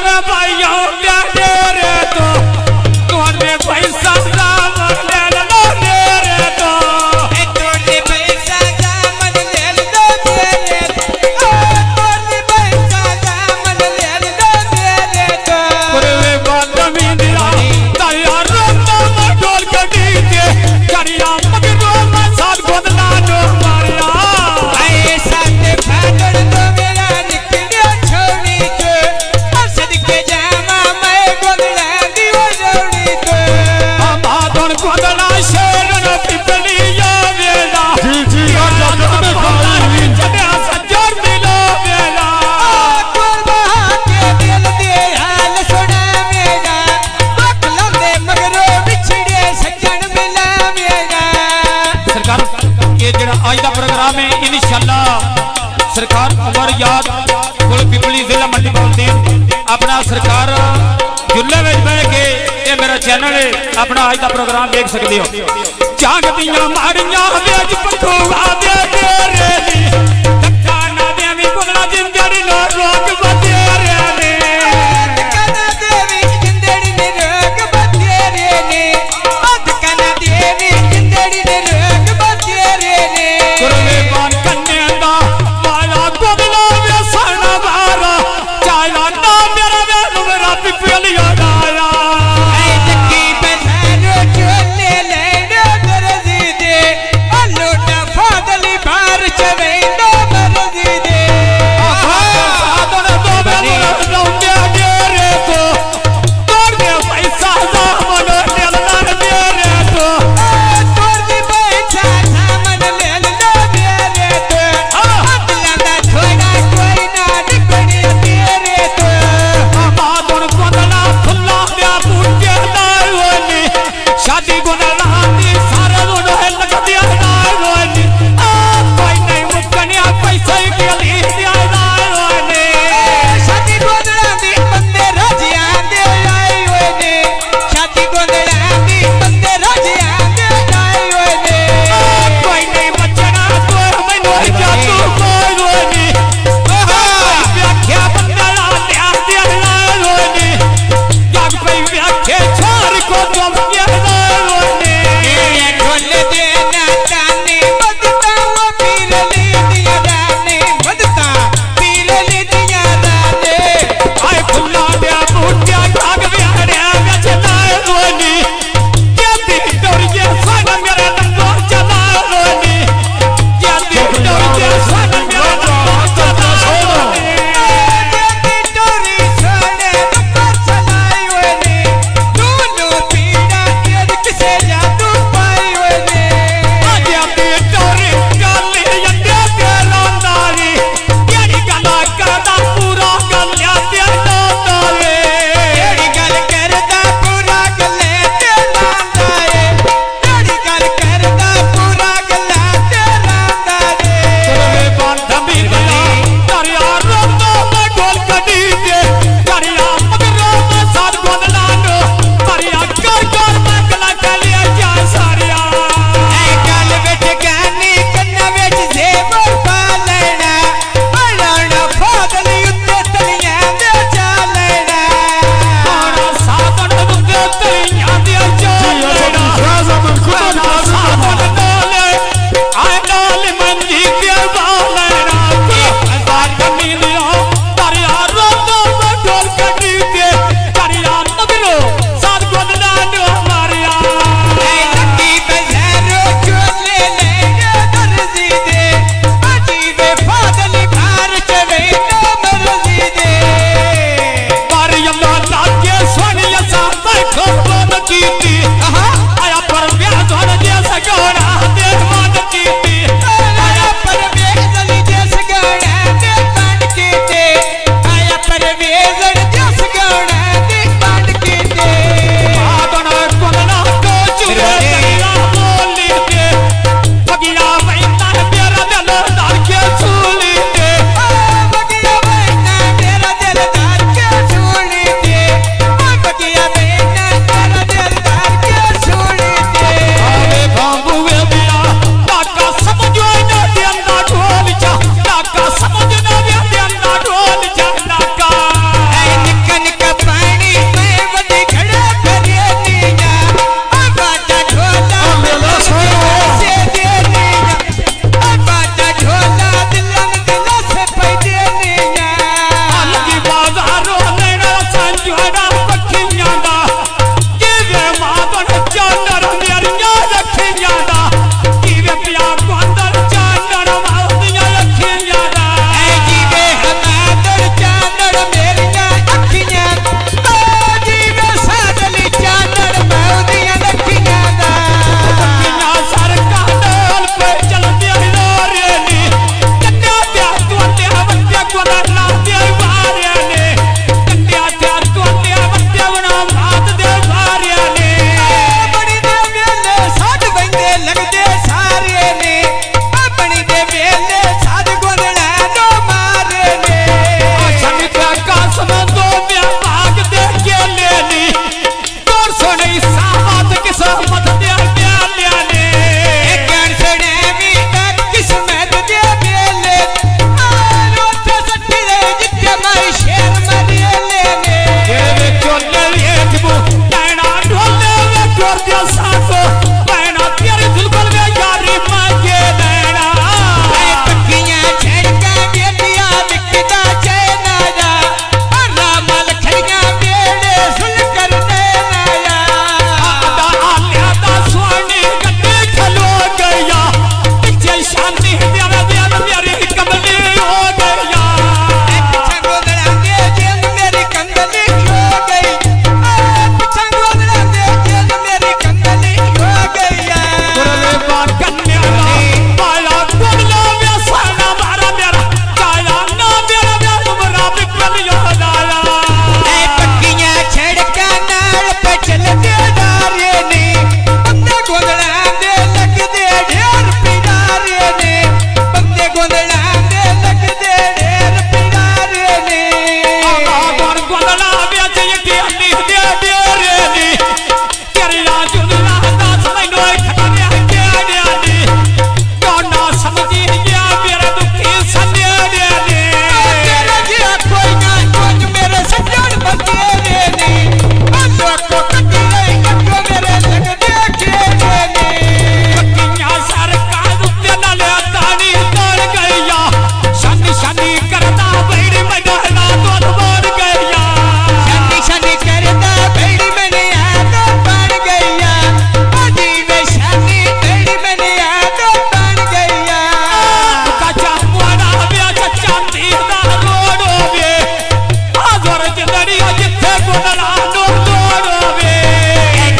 में भाइयों प्यारे रे तो तोने पैसा दामन ले लो मेरे तो तोने पैसा दामन ले लो मेरे तो तोने पैसा दामन ले लो मेरे तो कुरवे बात में दिया तैयार रंगा ढोल के दीजे करिया मगरो में साथ गोदना नो मारिया ऐसा ते फागड़ तो मेरा निकलिया छोड़ी के असद के जामा मैं गोदना दियो जोड़ी के बादन गोदना शेर न पिपलिया वेला जी यार जब में खाली जने सजर मिलो वेला कोल बहा के दिल दे हाल सुना मेरा बकला दे मगरो बिछड़े सजन मिला मेरा सरकार ये जड़ा आज का प्रोग्राम है इंशाल्लाह सरकार अमर याद कुल पिपली जिला मंडी बोलते अपना सरकार जुल्ले में बैठ के ये मेरा चैनल है अपना आज का प्रोग्राम देख सकते हो जागदियां माड़ियां वेज पठोवा दे तेरे नी धक्का ना देवी कोगला जिंदड़ी नो रोक बदे रे ने कना देवी जिंदड़ी ने रोग बतेरे ने कना देवी जिंदड़ी ने रोग बतेरे ने कुरवे बान कन्ने दा वाला कोगला वे सना बारा चाया ना मेरा पिपलिया दाया ऐ जक्की बधारो चोले लेने दर्जी दे लोटा फादली बार चवेंदो मर्जी दे साधन दो बेलो लौंडे गेरे तो तोड़ दे पैसा दामन लेला मेरे तो तोड़ दी पैसा सामन ले लो मेरे तो अगला थोड़ा कोई ना निकले तेरे तो बादन कोदना खुला दे पूजे दारोनी शादी गोना दी सारे दोनों है लग दिया दारोनी कोई नहीं मुकनिया पैसा के लिए दिया दारोनी शादी गोदड़ा दी बंदे रजिया दे आई होए ने शादी गोदड़ा दी बंदे रजिया दे आई होए ने कोई नहीं बचना तो हमें नहीं जातू कोई रोनी व्याख्या बंदला दिया दिया रोनी जाग पे व्याख्या छोड़ को तुम दिया रोनी ये ढोल दे ना ताने बदता वो पीर ले दिया दाने बदता पीर ले दिया दाने आए खुला दिया बूटिया जाग बिहाड़िया बचना रोनी जल्दी डोरिए सन मेरा नंबर चला रोनी जल्दी डोरिए सन मेरा नंबर चला रोनी टोरी सोने नंबर चलाई होए ने दोनों पीड़ा के किसे जादू पाई होए ने आजादी टोरी गली यंदे तेलांदारी तेरी गला करदा पूरा गल्या तेलांदारी तेरी गल करदा पूरा गले ते लांदा रे तेरी गल करदा पूरा गला ते लांदा रे कुरवे बांधा भी गया दरिया रोंदो में ढोल कटी दे दरिया मगरो में साथ गोदना नो दरिया कर में गला चलिया जा सारिया ऐ गल विच गानी कन्ना विच जेब पा लेना अड़ना फादली उत्ते तलियां दे जा लेना आना साधन मुंगे तलियां दे जा लेना ज़मन खुदा आना साधन नाले आए नाल मंजी के बालेना बात कमी दिया दरिया रोंदो में ढोल कटी दे दरिया मगरो साथ गोदना नो मारिया ऐ लकी बजारो चोले लेने दर्जी दे अजीबे फादली भार चवे नो मर्जी दे मारियम लागे सोनिया साथ खबर कीती आया पर व्याधन जैसा गौड़ा दे मन कीती आया परवेज़ली जस गौड़ा दे बन के दे आया परवेज़न जस गौड़ा दे बन के दे आदन कोदना तो चुरे तगिया बोली दे बगिया वैना मेरा दिल दार के छूली दे बगिया बहना मेरा दिलदार के सुनी दे बगिया बहना मेरा दिलदार के सुनी दे आवे बाबूए बिया डाका समझो ना देंदा ढोल जा डाका समझ ना देंदा ढोल जा डाका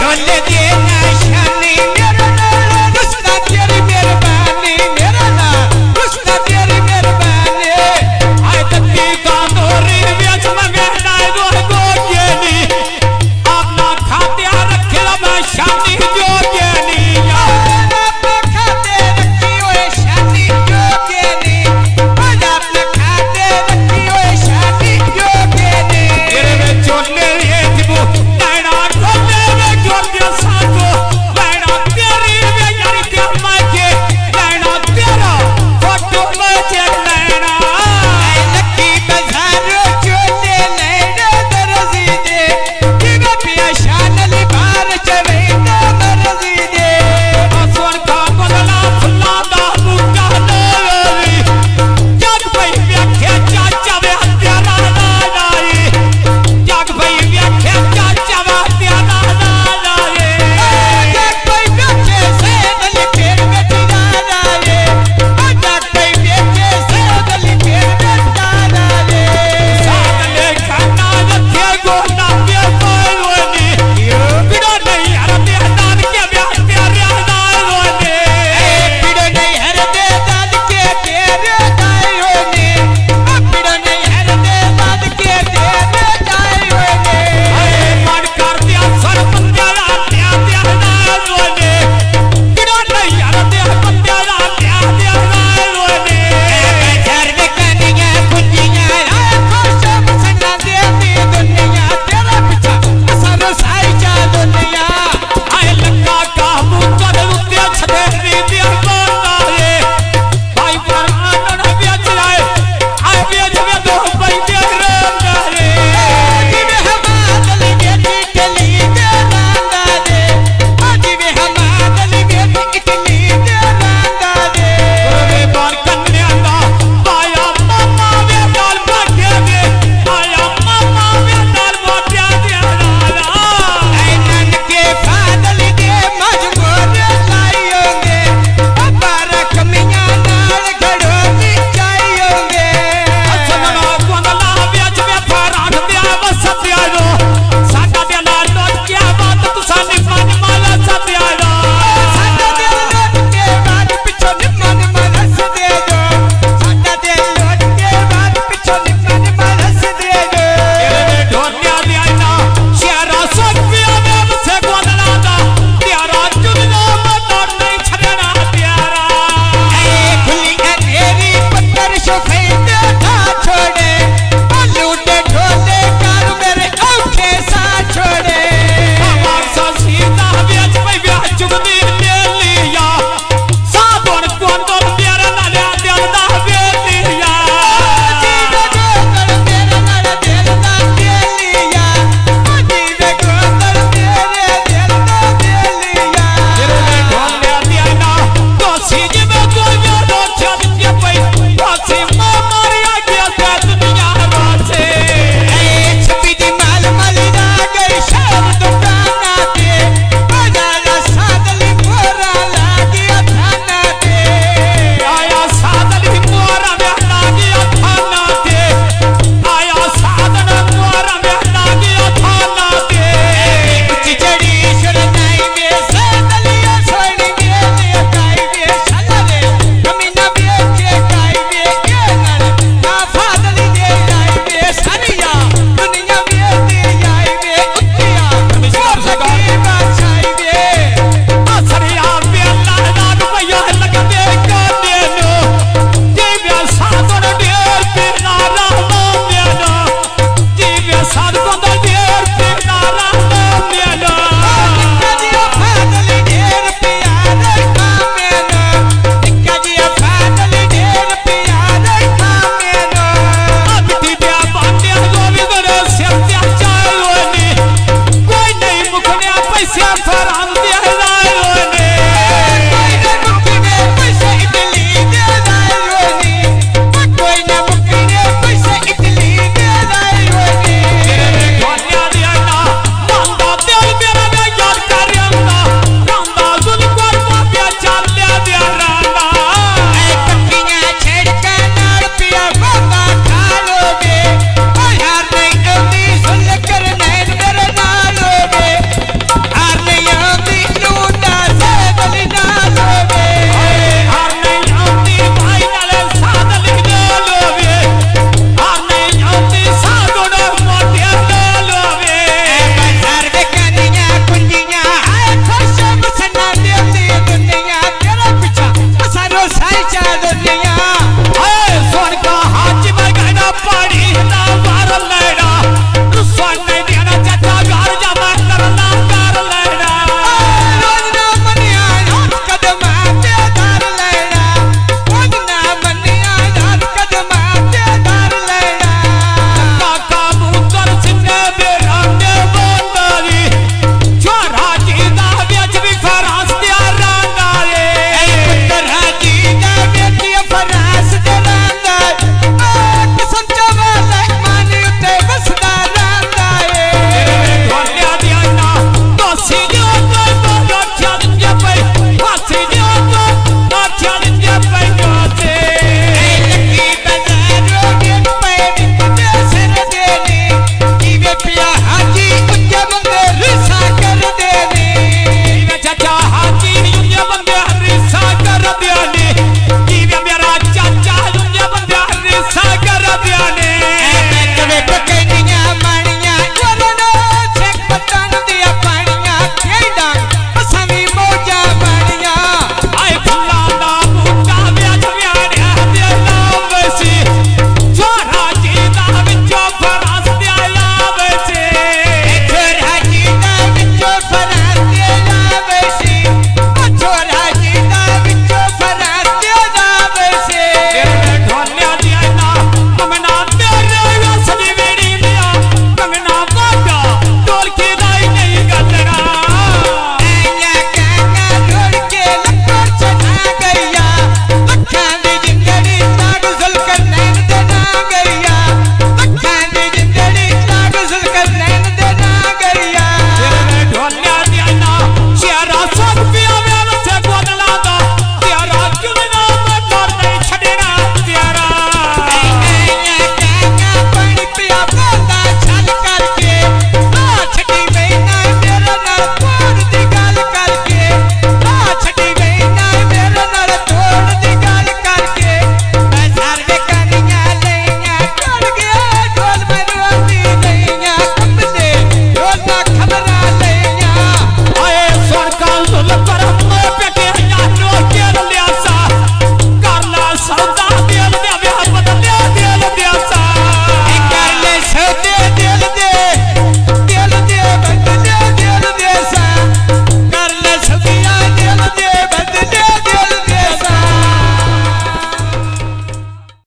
ढोल दे